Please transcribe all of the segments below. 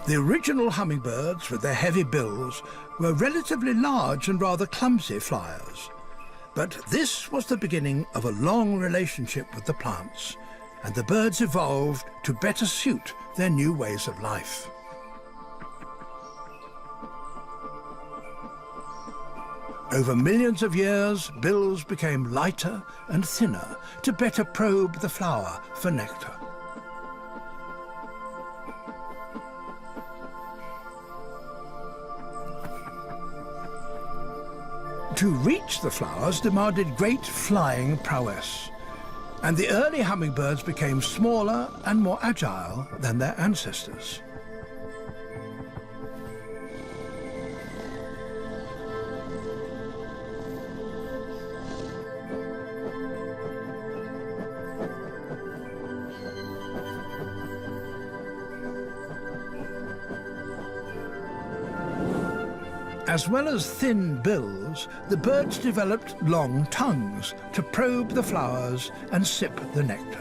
The original hummingbirds, with their heavy bills, were relatively large and rather clumsy flyers. But this was the beginning of a long relationship with the plants, and the birds evolved to better suit their new ways of life. Over millions of years, bills became lighter and thinner to better probe the flower for nectar. To reach the flowers demanded great flying prowess, and the early hummingbirds became smaller and more agile than their ancestors. As well as thin bills, the birds developed long tongues to probe the flowers and sip the nectar.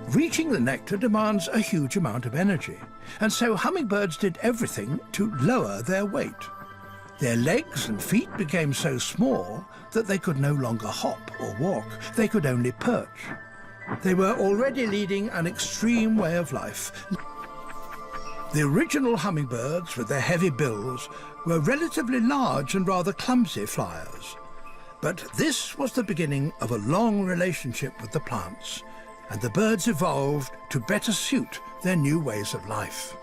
Reaching the nectar demands a huge amount of energy, and so hummingbirds did everything to lower their weight. Their legs and feet became so small that they could no longer hop or walk, they could only perch. They were already leading an extreme way of life. The original hummingbirds, with their heavy bills, were relatively large and rather clumsy flyers. But this was the beginning of a long relationship with the plants, and the birds evolved to better suit their new ways of life.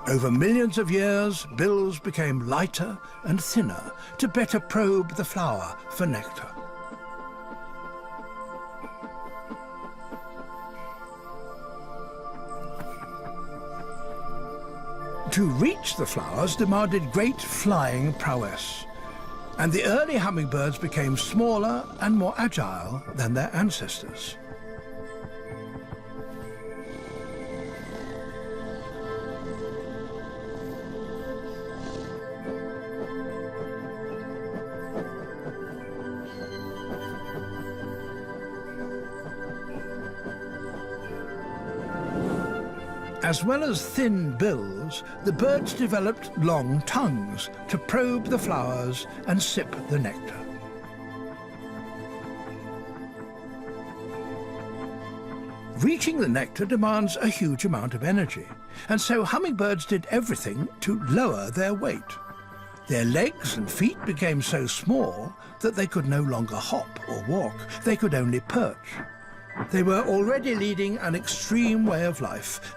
Over millions of years, bills became lighter and thinner to better probe the flower for nectar. To reach the flowers demanded great flying prowess, and the early hummingbirds became smaller and more agile than their ancestors. As well as thin bills, the birds developed long tongues to probe the flowers and sip the nectar. Reaching the nectar demands a huge amount of energy, and so hummingbirds did everything to lower their weight. Their legs and feet became so small that they could no longer hop or walk, they could only perch. They were already leading an extreme way of life.